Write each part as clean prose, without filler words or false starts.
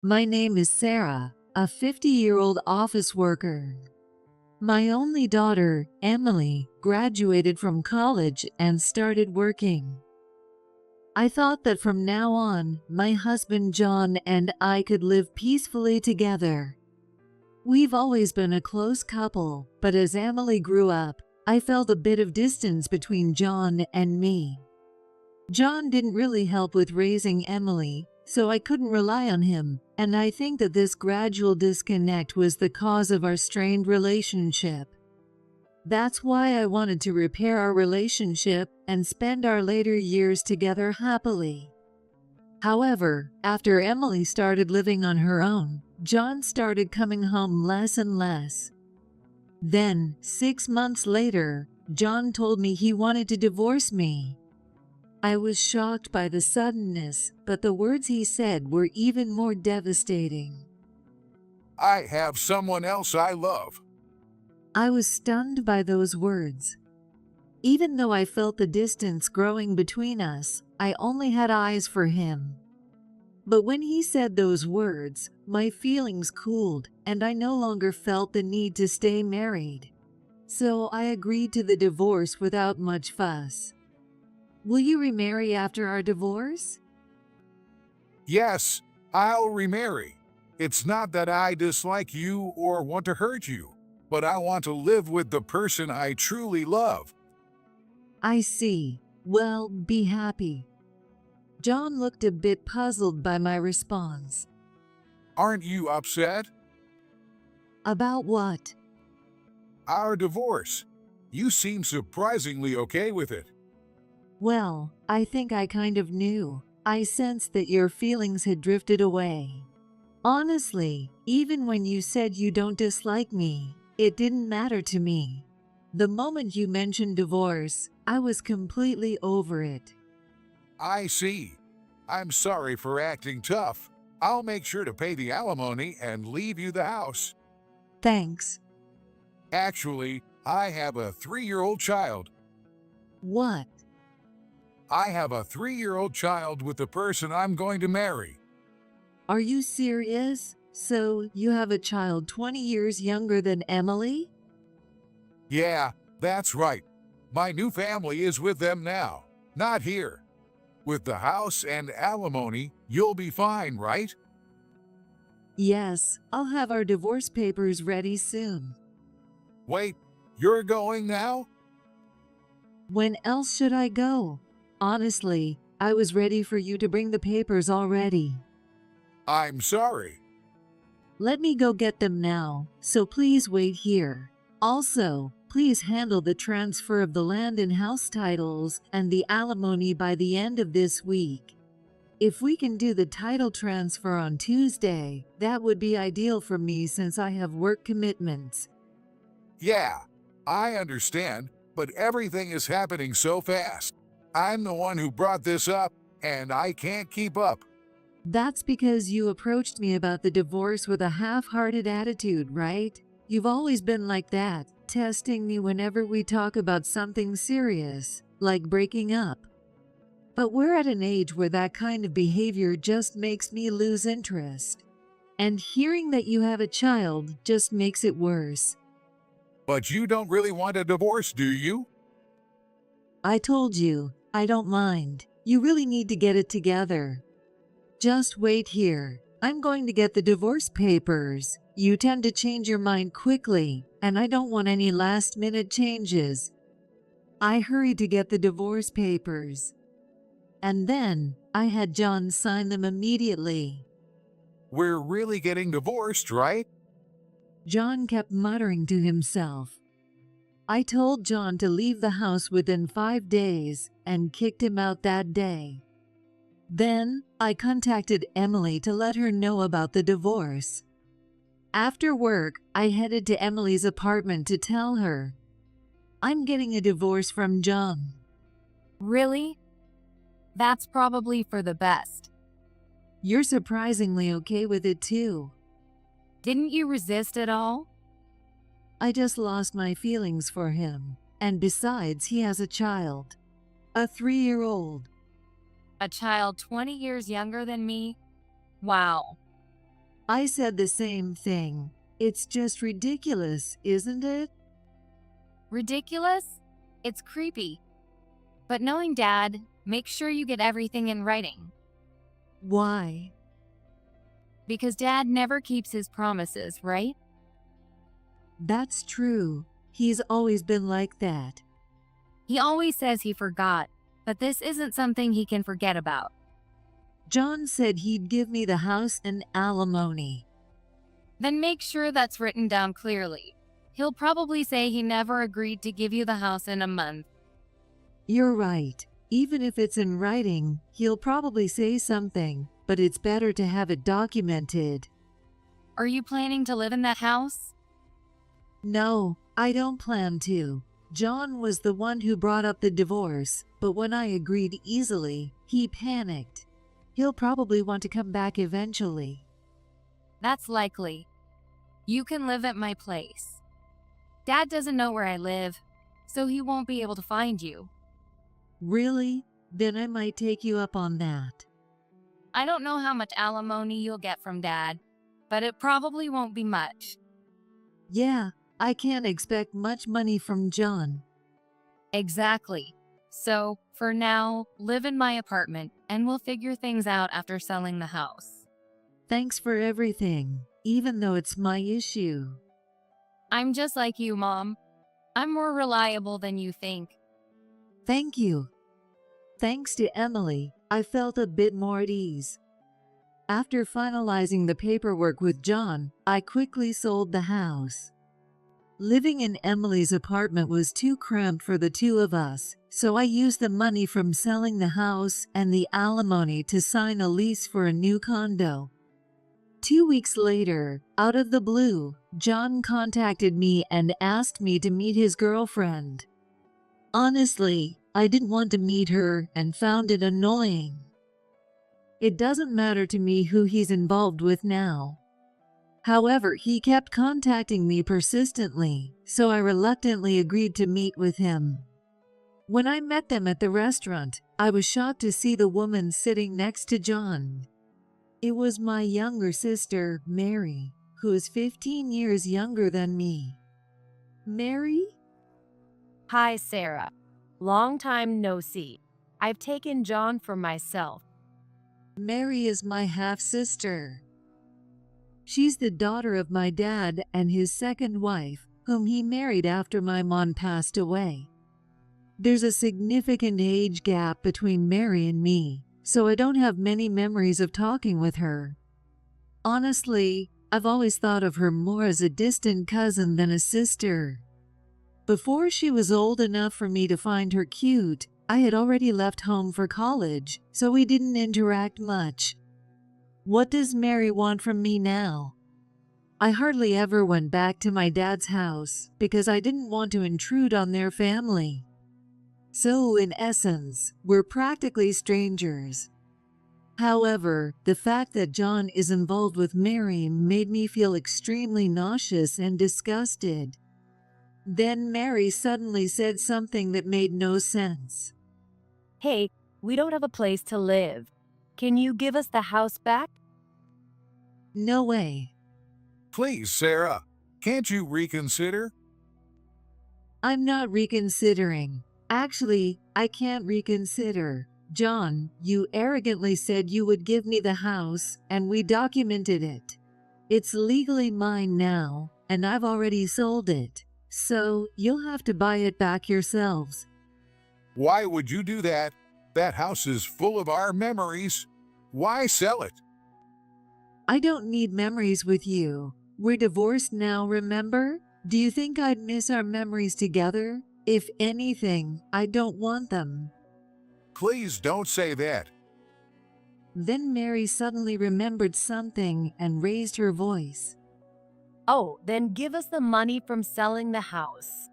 My name is Sarah, a 50-year-old office worker. My only daughter, Emily, graduated from college and started working. I thought that from now on, my husband John and I could live peacefully together. We've always been a close couple, but as Emily grew up, I felt a bit of distance between John and me. John didn't really help with raising Emily, so I couldn't rely on him, and I think that this gradual disconnect was the cause of our strained relationship. That's why I wanted to repair our relationship and spend our later years together happily. However, after Emily started living on her own, John started coming home less and less. Then, 6 months later, John told me he wanted to divorce me. I was shocked by the suddenness, but the words he said were even more devastating. I have someone else I love. I was stunned by those words. Even though I felt the distance growing between us, I only had eyes for him. But when he said those words, my feelings cooled, and I no longer felt the need to stay married. So I agreed to the divorce without much fuss. Will you remarry after our divorce? Yes, I'll remarry. It's not that I dislike you or want to hurt you, but I want to live with the person I truly love. I see. Well, be happy. John looked a bit puzzled by my response. Aren't you upset? About what? Our divorce. You seem surprisingly okay with it. Well, I think I kind of knew. I sensed that your feelings had drifted away. Honestly, even when you said you don't dislike me, it didn't matter to me. The moment you mentioned divorce, I was completely over it. I see. I'm sorry for acting tough. I'll make sure to pay the alimony and leave you the house. Thanks. Actually, I have a 3-year-old child. What? I have a 3-year-old child with the person I'm going to marry. Are you serious? So, you have a child 20 years younger than Emily? Yeah, that's right. My new family is with them now, not here. With the house and alimony, you'll be fine, right? Yes, I'll have our divorce papers ready soon. Wait, you're going now? When else should I go? Honestly, I was ready for you to bring the papers already. I'm sorry. Let me go get them now, so please wait here. Also, please handle the transfer of the land and house titles and the alimony by the end of this week. If we can do the title transfer on Tuesday, that would be ideal for me since I have work commitments. Yeah, I understand, but everything is happening so fast. I'm the one who brought this up, and I can't keep up. That's because you approached me about the divorce with a half-hearted attitude, right? You've always been like that, testing me whenever we talk about something serious, like breaking up. But we're at an age where that kind of behavior just makes me lose interest. And hearing that you have a child just makes it worse. But you don't really want a divorce, do you? I told you, I don't mind. You really need to get it together. Just wait here. I'm going to get the divorce papers. You tend to change your mind quickly, and I don't want any last-minute changes. I hurried to get the divorce papers. And then, I had John sign them immediately. We're really getting divorced, right? John kept muttering to himself. I told John to leave the house within 5 days and kicked him out that day. Then, I contacted Emily to let her know about the divorce. After work, I headed to Emily's apartment to tell her. I'm getting a divorce from John. Really? That's probably for the best. You're surprisingly okay with it too. Didn't you resist at all? I just lost my feelings for him. And besides, he has a child. A 3-year-old. A child 20 years younger than me? Wow. I said the same thing. It's just ridiculous, isn't it? Ridiculous? It's creepy. But knowing Dad, make sure you get everything in writing. Why? Because Dad never keeps his promises, right? That's true. He's always been like that. He always says he forgot, but this isn't something he can forget about. John said he'd give me the house and alimony. Then make sure that's written down clearly. He'll probably say he never agreed to give you the house in a month. You're right. Even if it's in writing, he'll probably say something, but it's better to have it documented. Are you planning to live in that house? No, I don't plan to. John was the one who brought up the divorce, but when I agreed easily, he panicked. He'll probably want to come back eventually. That's likely. You can live at my place. Dad doesn't know where I live, so he won't be able to find you. Really? Then I might take you up on that. I don't know how much alimony you'll get from Dad, but it probably won't be much. Yeah, I can't expect much money from John. Exactly. So, for now, live in my apartment, and we'll figure things out after selling the house. Thanks for everything, even though it's my issue. I'm just like you, Mom. I'm more reliable than you think. Thank you. Thanks to Emily, I felt a bit more at ease. After finalizing the paperwork with John, I quickly sold the house. Living in Emily's apartment was too cramped for the two of us, so I used the money from selling the house and the alimony to sign a lease for a new condo. 2 weeks later, out of the blue, John contacted me and asked me to meet his girlfriend. Honestly, I didn't want to meet her and found it annoying. It doesn't matter to me who he's involved with now. However, he kept contacting me persistently, so I reluctantly agreed to meet with him. When I met them at the restaurant, I was shocked to see the woman sitting next to John. It was my younger sister, Mary, who is 15 years younger than me. Mary? Hi, Sarah. Long time no see. I've taken John for myself. Mary is my half-sister. She's the daughter of my dad and his second wife, whom he married after my mom passed away. There's a significant age gap between Mary and me, so I don't have many memories of talking with her. Honestly, I've always thought of her more as a distant cousin than a sister. Before she was old enough for me to find her cute, I had already left home for college, so we didn't interact much. What does Mary want from me now? I hardly ever went back to my dad's house because I didn't want to intrude on their family. So, in essence, we're practically strangers. However, the fact that John is involved with Mary made me feel extremely nauseous and disgusted. Then Mary suddenly said something that made no sense. Hey, we don't have a place to live. Can you give us the house back? No way. Please, Sarah, can't you reconsider? I'm not reconsidering. Actually, I can't reconsider. John, you arrogantly said you would give me the house, and we documented it. It's legally mine now, and I've already sold it. So, you'll have to buy it back yourselves. Why would you do that? That house is full of our memories. Why sell it? I don't need memories with you. We're divorced now, remember? Do you think I'd miss our memories together? If anything, I don't want them. Please don't say that. Then Mary suddenly remembered something and raised her voice. Oh, then give us the money from selling the house.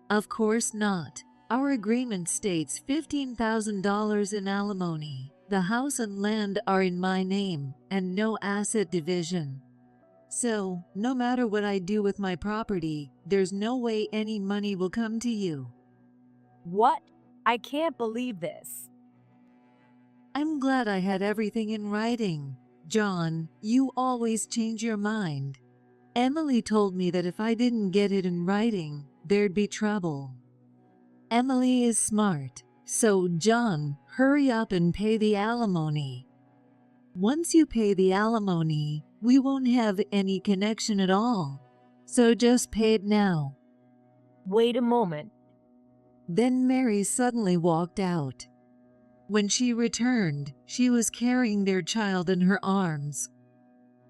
Of course not. Our agreement states $15,000 in alimony. The house and land are in my name, and no asset division. So, no matter what I do with my property, there's no way any money will come to you. What? I can't believe this. I'm glad I had everything in writing. John, you always change your mind. Emily told me that if I didn't get it in writing, there'd be trouble. Emily is smart. So, John, hurry up and pay the alimony. Once you pay the alimony, we won't have any connection at all. So just pay it now. Wait a moment. Then Mary suddenly walked out. When she returned, she was carrying their child in her arms.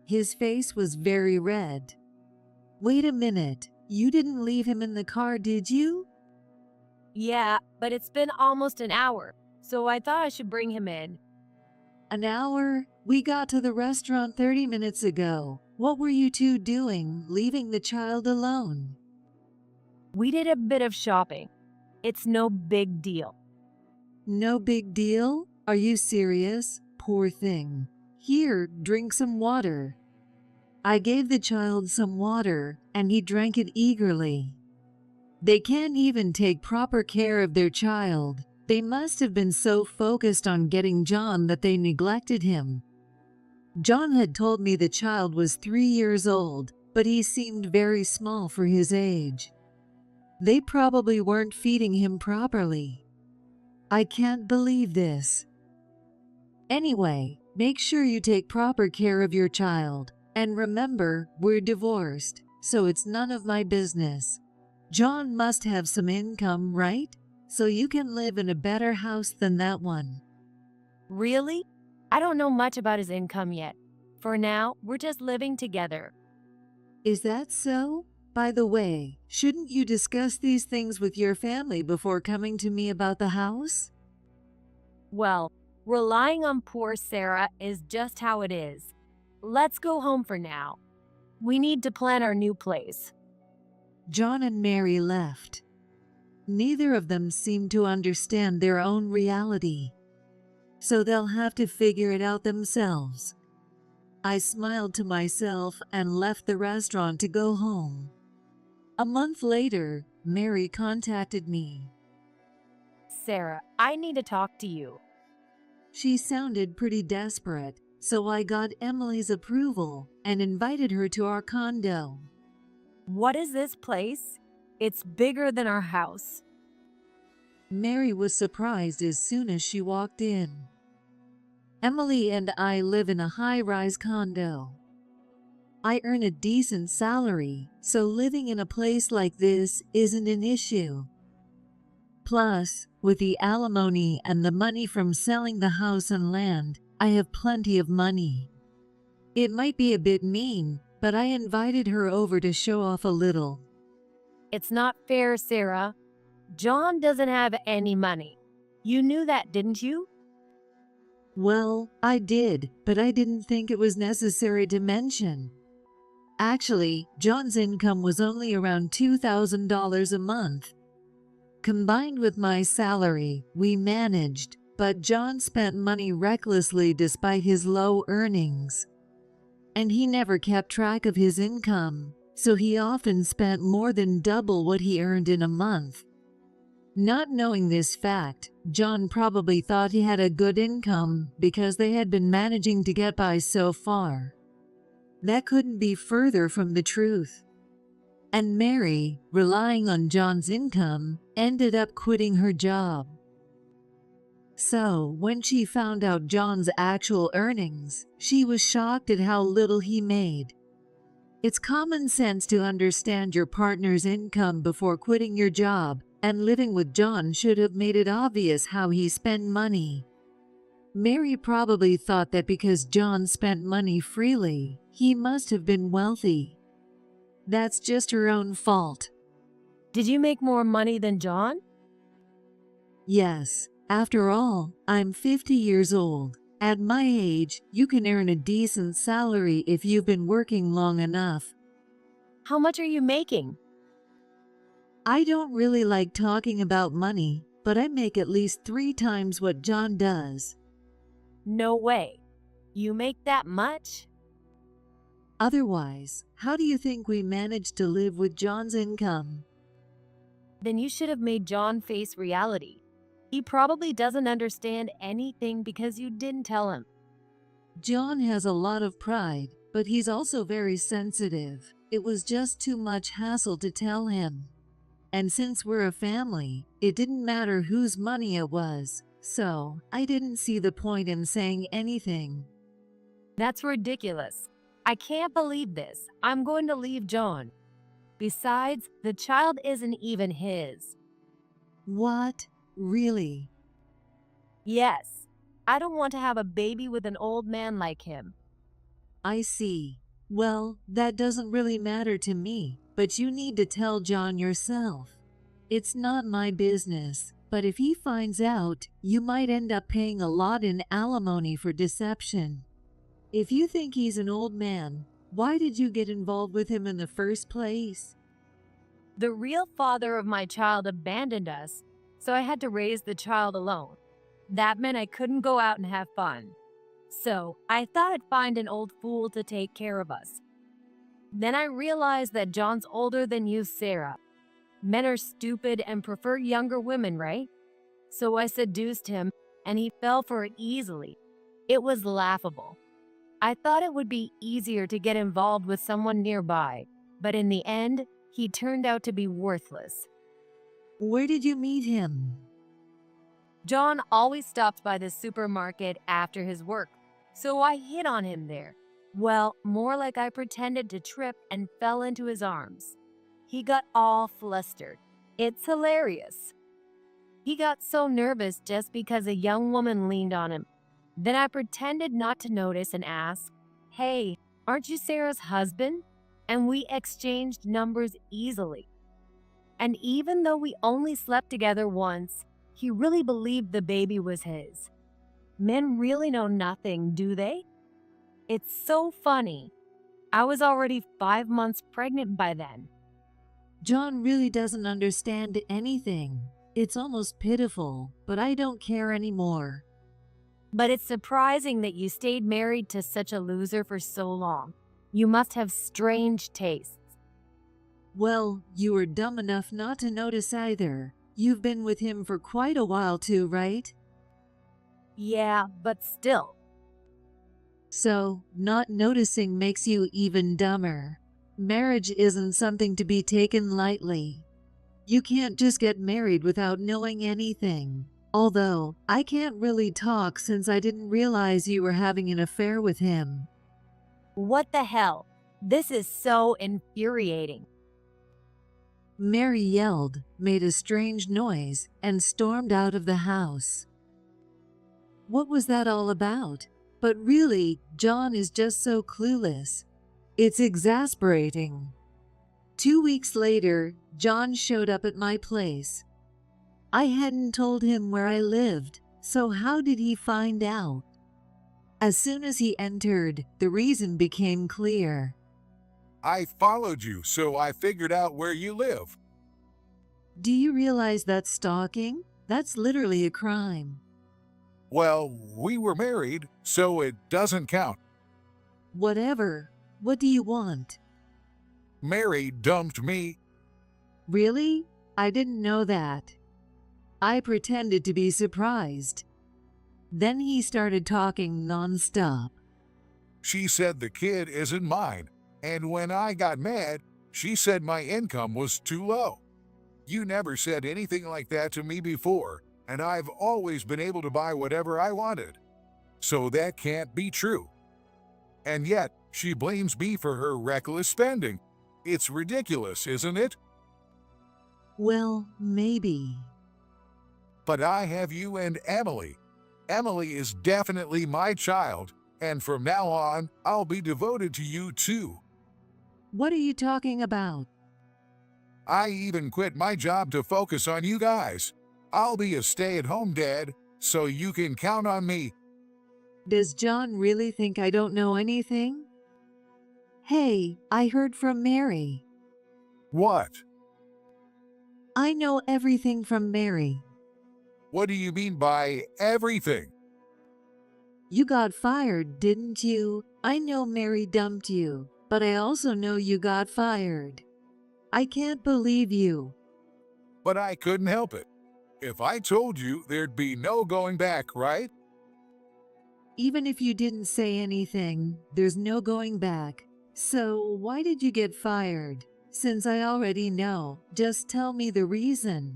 His face was very red. Wait a minute, you didn't leave him in the car, did you? Yeah, but it's been almost an hour, so I thought I should bring him in. An hour? We got to the restaurant 30 minutes ago. What were you two doing, leaving the child alone? We did a bit of shopping. It's no big deal. No big deal? Are you serious? Poor thing. Here, drink some water. I gave the child some water, and he drank it eagerly. They can't even take proper care of their child. They must have been so focused on getting John that they neglected him. John had told me the child was 3 years old, but he seemed very small for his age. They probably weren't feeding him properly. I can't believe this. Anyway, make sure you take proper care of your child. And remember, we're divorced, so it's none of my business. John must have some income, right? So you can live in a better house than that one. Really? I don't know much about his income yet. For now, we're just living together. Is that so? By the way, shouldn't you discuss these things with your family before coming to me about the house? Well, relying on poor Sarah is just how it is. Let's go home for now. We need to plan our new place. John and Mary left. Neither of them seemed to understand their own reality, so they'll have to figure it out themselves. I smiled to myself and left the restaurant to go home. A month later, Mary contacted me. Sarah, I need to talk to you. She sounded pretty desperate, so I got Emily's approval and invited her to our condo. What is this place? It's bigger than our house. Mary was surprised as soon as she walked in. Emily and I live in a high-rise condo. I earn a decent salary, so living in a place like this isn't an issue. Plus, with the alimony and the money from selling the house and land, I have plenty of money. It might be a bit mean, but I invited her over to show off a little. It's not fair, Sarah. John doesn't have any money. You knew that, didn't you? Well, I did, but I didn't think it was necessary to mention. Actually, John's income was only around $2,000 a month. Combined with my salary, we managed, but John spent money recklessly despite his low earnings. And he never kept track of his income, so he often spent more than double what he earned in a month. Not knowing this fact, John probably thought he had a good income because they had been managing to get by so far. That couldn't be further from the truth. And Mary, relying on John's income, ended up quitting her job. So, when she found out John's actual earnings, she was shocked at how little he made. It's common sense to understand your partner's income before quitting your job, and living with John should have made it obvious how he spent money. Mary probably thought that because John spent money freely, he must have been wealthy. That's just her own fault. Did you make more money than John? Yes, after all, I'm 50 years old. At my age, you can earn a decent salary if you've been working long enough. How much are you making? I don't really like talking about money, but I make at least 3 times what John does. No way. You make that much? Otherwise, how do you think we managed to live with John's income? Then you should have made John face reality. He probably doesn't understand anything because you didn't tell him. John has a lot of pride, but he's also very sensitive. It was just too much hassle to tell him. And since we're a family, it didn't matter whose money it was, so I didn't see the point in saying anything. That's ridiculous. I can't believe this. I'm going to leave John. Besides, the child isn't even his. What? Really? Yes, I don't want to have a baby with an old man like him. I see. Well, that doesn't really matter to me, but you need to tell John yourself. It's not my business, but if he finds out, you might end up paying a lot in alimony for deception. If you think he's an old man, why did you get involved with him in the first place? The real father of my child abandoned us, so I had to raise the child alone. That meant I couldn't go out and have fun. So I thought I'd find an old fool to take care of us. Then I realized that John's older than you, Sarah. Men are stupid and prefer younger women, right? So I seduced him, and he fell for it easily. It was laughable. I thought it would be easier to get involved with someone nearby, but in the end, he turned out to be worthless. Where did you meet him? John always stopped by the supermarket after his work, so I hit on him there. Well, more like I pretended to trip and fell into his arms. He got all flustered. It's hilarious. He got so nervous just because a young woman leaned on him. Then I pretended not to notice and asked, "Hey, aren't you Sarah's husband?" And we exchanged numbers easily. And even though we only slept together once, he really believed the baby was his. Men really know nothing, do they? It's so funny. I was already 5 months pregnant by then. John really doesn't understand anything. It's almost pitiful, but I don't care anymore. But it's surprising that you stayed married to such a loser for so long. You must have strange tastes. Well, you were dumb enough not to notice either. You've been with him for quite a while too, right? Yeah, but still. So, not noticing makes you even dumber. Marriage isn't something to be taken lightly. You can't just get married without knowing anything. Although, I can't really talk since I didn't realize you were having an affair with him. What the hell? This is so infuriating. Mary yelled, made a strange noise, and stormed out of the house. What was that all about? But really, John is just so clueless. It's exasperating. 2 weeks later, John showed up at my place. I hadn't told him where I lived, so how did he find out? As soon as he entered, the reason became clear. I followed you, so I figured out where you live. Do you realize that's stalking? That's literally a crime. Well, we were married, so it doesn't count. Whatever. What do you want? Mary dumped me. Really? I didn't know that. I pretended to be surprised. Then he started talking nonstop. She said the kid isn't mine, and when I got mad, she said my income was too low. You never said anything like that to me before, and I've always been able to buy whatever I wanted. So that can't be true. And yet, she blames me for her reckless spending. It's ridiculous, isn't it? Well, maybe. But I have you and Emily. Emily is definitely my child, and from now on, I'll be devoted to you too. What are you talking about? I even quit my job to focus on you guys. I'll be a stay-at-home dad, so you can count on me. Does John really think I don't know anything? Hey, I heard from Mary. What? I know everything from Mary. What do you mean by everything? You got fired, didn't you? I know Mary dumped you, but I also know you got fired. I can't believe you. But I couldn't help it. If I told you, there'd be no going back, right? Even if you didn't say anything, there's no going back. So why did you get fired? Since I already know, just tell me the reason.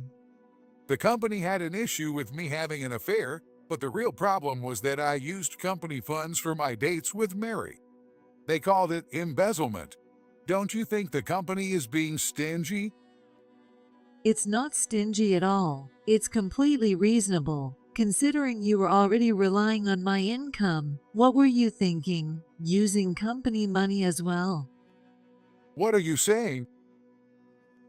The company had an issue with me having an affair, but the real problem was that I used company funds for my dates with Mary. They called it embezzlement. Don't you think the company is being stingy? It's not stingy at all. It's completely reasonable. Considering you were already relying on my income, what were you thinking? Using company money as well? What are you saying?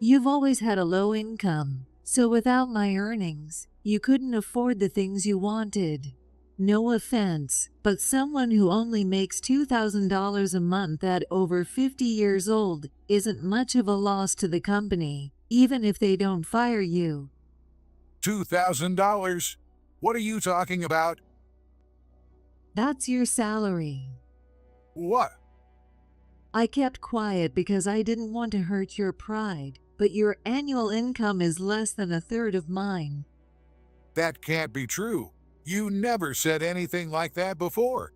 You've always had a low income, so without my earnings, you couldn't afford the things you wanted. No offense, but someone who only makes $2,000 a month at over 50 years old isn't much of a loss to the company, even if they don't fire you. $2,000? What are you talking about? That's your salary. What? I kept quiet because I didn't want to hurt your pride, but your annual income is less than a third of mine. That can't be true. You never said anything like that before.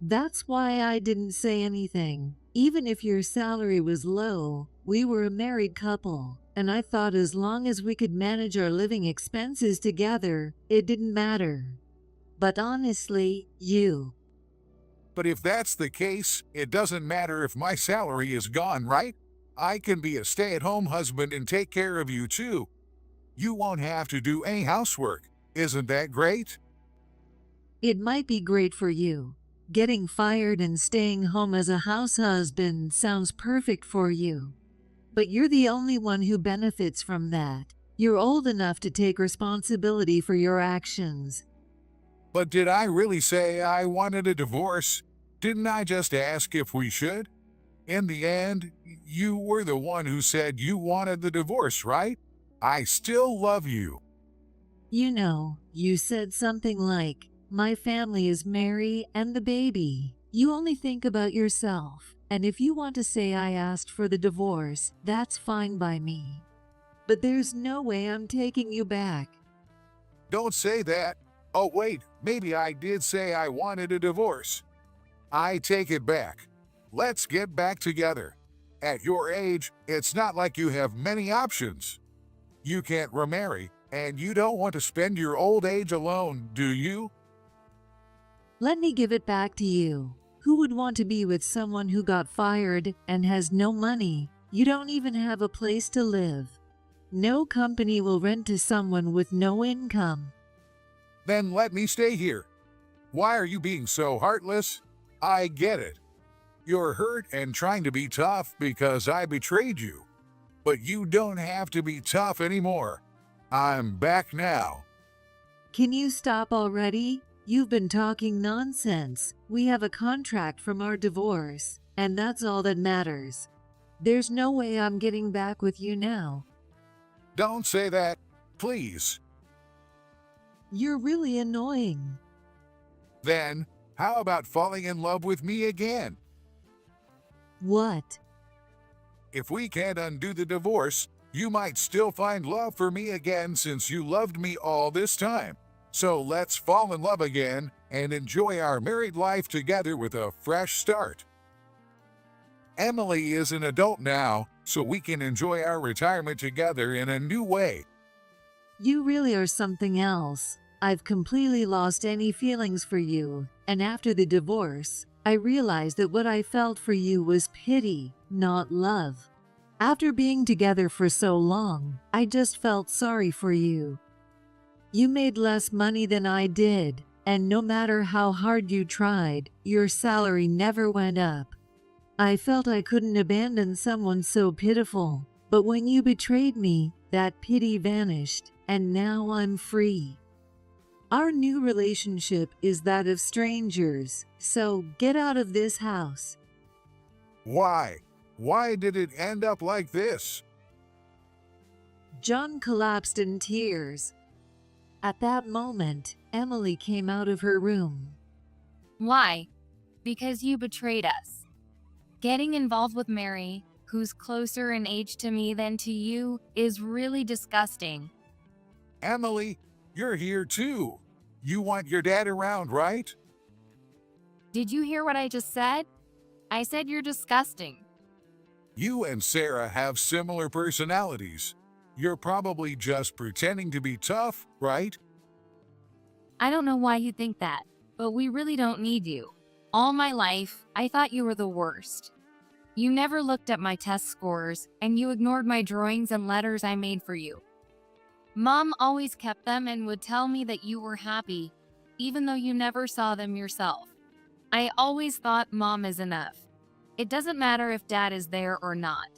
That's why I didn't say anything. Even if your salary was low, we were a married couple, and I thought as long as we could manage our living expenses together, it didn't matter. But honestly, But if that's the case, it doesn't matter if my salary is gone, right? I can be a stay-at-home husband and take care of you too. You won't have to do any housework. Isn't that great? It might be great for you. Getting fired and staying home as a house husband sounds perfect for you. But you're the only one who benefits from that. You're old enough to take responsibility for your actions. But did I really say I wanted a divorce? Didn't I just ask if we should? In the end, you were the one who said you wanted the divorce, right? I still love you. You know, you said something like, "My family is Mary and the baby." You only think about yourself. And if you want to say I asked for the divorce, that's fine by me. But there's no way I'm taking you back. Don't say that. Oh wait, maybe I did say I wanted a divorce. I take it back. Let's get back together. At your age, it's not like you have many options. You can't remarry, and you don't want to spend your old age alone, do you? Let me give it back to you. Who would want to be with someone who got fired and has no money? You don't even have a place to live. No company will rent to someone with no income. Then let me stay here. Why are you being so heartless? I get it. You're hurt and trying to be tough because I betrayed you. But you don't have to be tough anymore. I'm back now. Can you stop already? You've been talking nonsense. We have a contract from our divorce, and that's all that matters. There's no way I'm getting back with you now. Don't say that, please. You're really annoying. Then, how about falling in love with me again? What? If we can't undo the divorce, you might still find love for me again since you loved me all this time. So let's fall in love again and enjoy our married life together with a fresh start. Emily is an adult now, so we can enjoy our retirement together in a new way. You really are something else. I've completely lost any feelings for you, and after the divorce, I realized that what I felt for you was pity, not love. After being together for so long, I just felt sorry for you. You made less money than I did, and no matter how hard you tried, your salary never went up. I felt I couldn't abandon someone so pitiful, but when you betrayed me, that pity vanished, and now I'm free. Our new relationship is that of strangers, so get out of this house. Why? Why did it end up like this? John collapsed in tears. At that moment, Emily came out of her room. Why? Because you betrayed us. Getting involved with Mary, who's closer in age to me than to you, is really disgusting. Emily, you're here too. You want your dad around, right? Did you hear what I just said? I said you're disgusting. You and Sarah have similar personalities. You're probably just pretending to be tough, right? I don't know why you think that, but we really don't need you. All my life, I thought you were the worst. You never looked at my test scores, and you ignored my drawings and letters I made for you. Mom always kept them and would tell me that you were happy, even though you never saw them yourself. I always thought Mom is enough. It doesn't matter if Dad is there or not.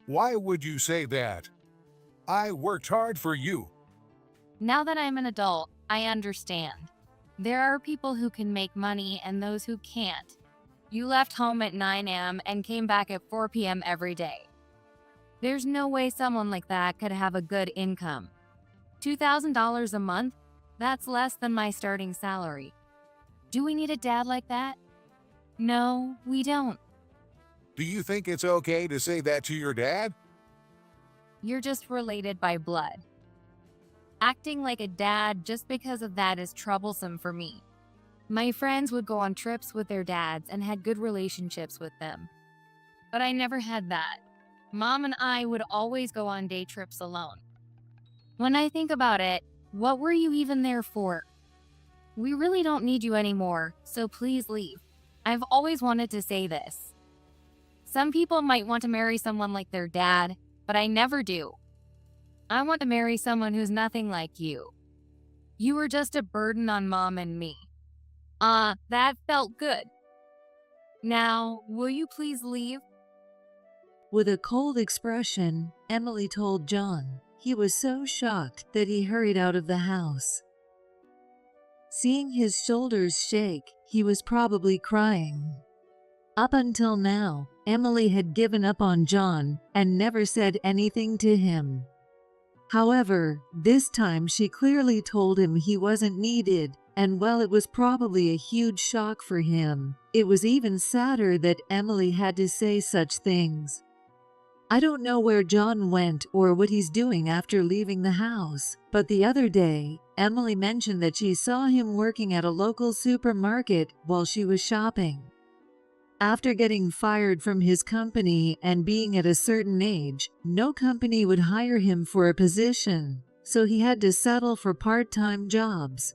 Why would you say that? I worked hard for you. Now that I'm an adult, I understand. There are people who can make money and those who can't. You left home at 9 a.m. and came back at 4 p.m. every day. There's no way someone like that could have a good income. $2,000 a month? That's less than my starting salary. Do we need a dad like that? No, we don't. Do you think it's okay to say that to your dad? You're just related by blood. Acting like a dad just because of that is troublesome for me. My friends would go on trips with their dads and had good relationships with them. But I never had that. Mom and I would always go on day trips alone. When I think about it, what were you even there for? We really don't need you anymore, so please leave. I've always wanted to say this. Some people might want to marry someone like their dad, but I never do. I want to marry someone who's nothing like you. You were just a burden on Mom and me. That felt good. Now, will you please leave? With a cold expression, Emily told John. He was so shocked that he hurried out of the house. Seeing his shoulders shake, he was probably crying. Up until now, Emily had given up on John and never said anything to him. However, this time she clearly told him he wasn't needed, and while it was probably a huge shock for him, it was even sadder that Emily had to say such things. I don't know where John went or what he's doing after leaving the house, but the other day, Emily mentioned that she saw him working at a local supermarket while she was shopping. After getting fired from his company and being at a certain age, no company would hire him for a position, so he had to settle for part-time jobs.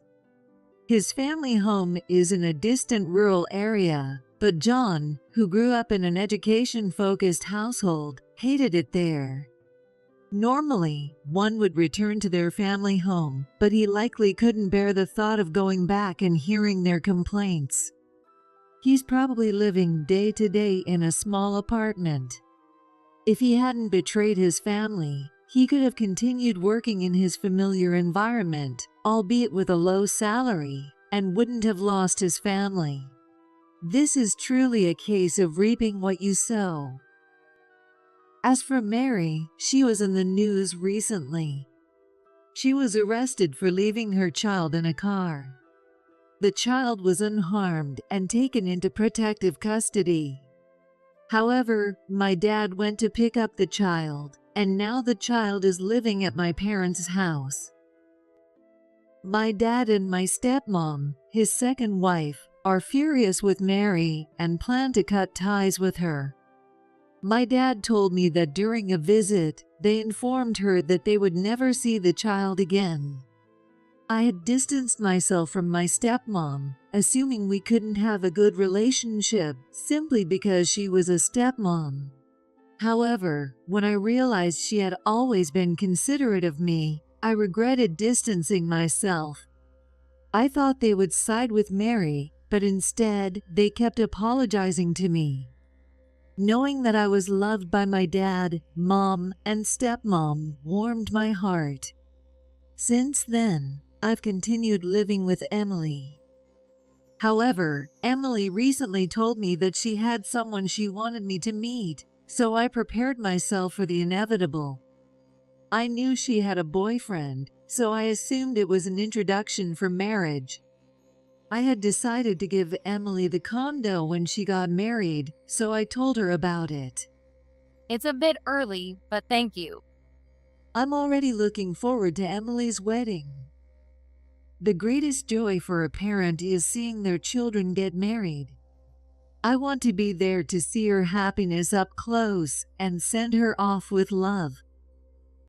His family home is in a distant rural area, but John, who grew up in an education-focused household, hated it there. Normally, one would return to their family home, but he likely couldn't bear the thought of going back and hearing their complaints. He's probably living day to day in a small apartment. If he hadn't betrayed his family, he could have continued working in his familiar environment, albeit with a low salary, and wouldn't have lost his family. This is truly a case of reaping what you sow. As for Mary, she was in the news recently. She was arrested for leaving her child in a car. The child was unharmed and taken into protective custody. However, my dad went to pick up the child, and now the child is living at my parents' house. My dad and my stepmom, his second wife, are furious with Mary and plan to cut ties with her. My dad told me that during a visit, they informed her that they would never see the child again. I had distanced myself from my stepmom, assuming we couldn't have a good relationship simply because she was a stepmom. However, when I realized she had always been considerate of me, I regretted distancing myself. I thought they would side with Mary, but instead, they kept apologizing to me. Knowing that I was loved by my dad, mom, and stepmom warmed my heart. Since then, I've continued living with Emily. However, Emily recently told me that she had someone she wanted me to meet, so I prepared myself for the inevitable. I knew she had a boyfriend, so I assumed it was an introduction for marriage. I had decided to give Emily the condo when she got married, so I told her about it. It's a bit early, but thank you. I'm already looking forward to Emily's wedding. The greatest joy for a parent is seeing their children get married. I want to be there to see her happiness up close and send her off with love.